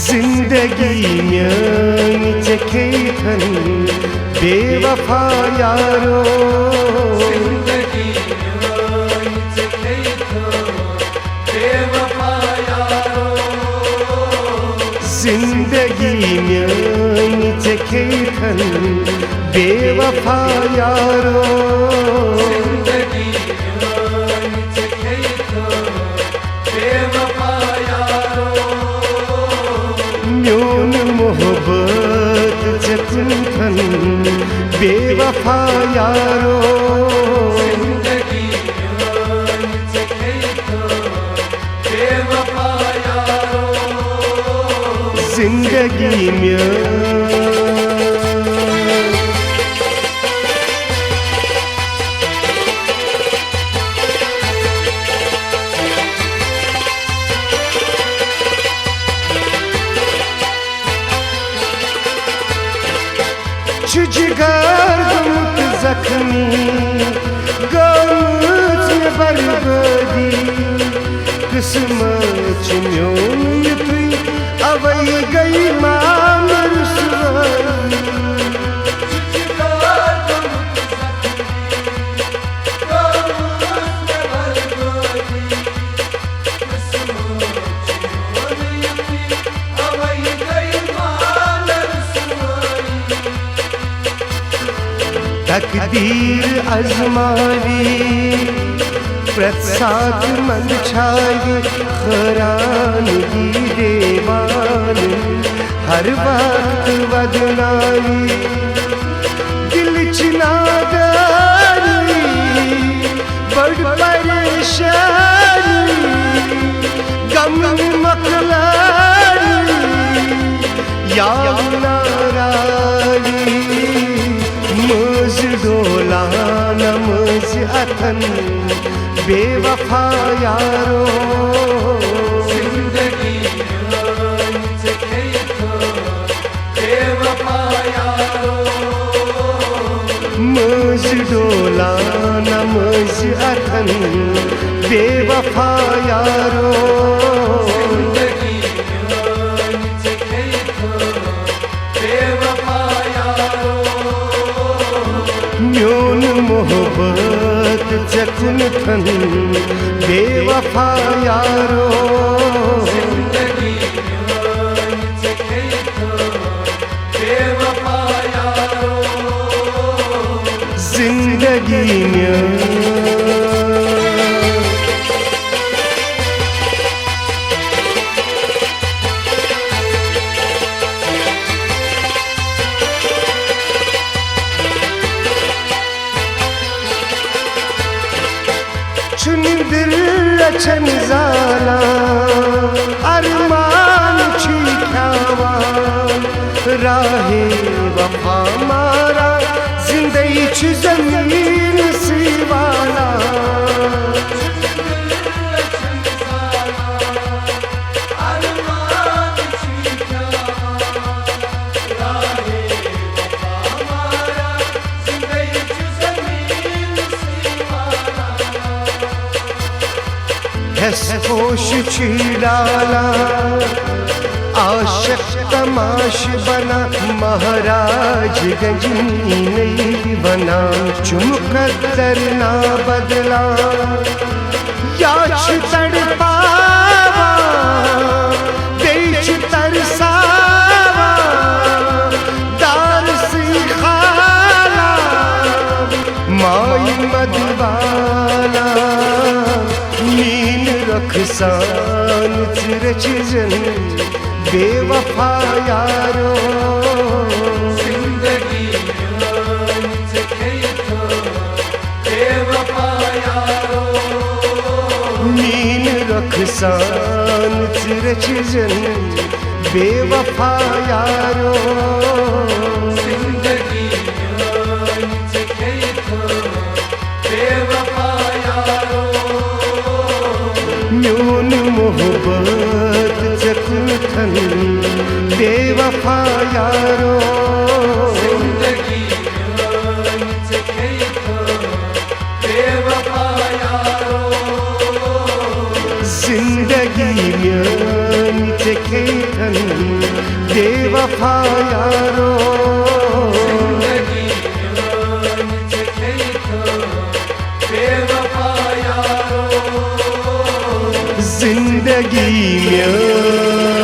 जिंदगी म्यानी चखेथन बेवफा यारो जिंदगी म्यानी चखेथन बेवफा यारो जिंदगी म्यानी चखेथन बेवफा यारो जिंदगी म्यानी चखेथन बेवफा यारो म्योन मोहब्बत चखथन बेवफा यारो जिंदगी म्यानी चखेथन बेवफा यारो जिंदगी म्यानी जिगर गुमत जख्मी गमत में बर्बादी किस्मत म्योन युतुई अवई गई मान रुसवाई तकदीर आजमावी प्रसाद मन छावी खरानगी देवान हर वक्त वदनावी दिल चिनादारी बड़ परेशानी गम मकलारी या नारारी मुझ डोला नमज अथन बेवफा यारो जिंदगी म्यानी चखेथन बेवफा यारो मुझ डोला नमज अथन बेवफा यारो जिंदगी म्यानी चखेथन बेवफा यारो म्योन मोहब्बत चखथन बेवफा यारो जिंदगी म्यानी चखेथन बेवफा यारो जिंदगी म्यानी चुन दिल लचन जाला अरमान छी ख्यावान राहे वफा मारा जिंदगी छु जमीन सीवाला होश छीडाला आशिक तमाश बना महाराज गंजनी नहीं बना चुमकदर ना बदला याच तड़पावा बेच तरसावा दार सी खाला माई मधुबाला नीन रखसान चिरचिजन बेवफा यारो जिंदगी म्यानी चखेथन बेवफा यारो नीन रखसान चिरचिजन बेवफा यारो जिंदगी म्यानी चखेथन बेवफा यारो म्योन मोहब्बत चखथन बेवफा यारो जिंदगी म्यानी चखेथन बेवफा यारो जिंदगी म्यानी चखेथन बेवफा यारो जिंदगी न्योन चखे थो बेवफा यारो जिंदगी में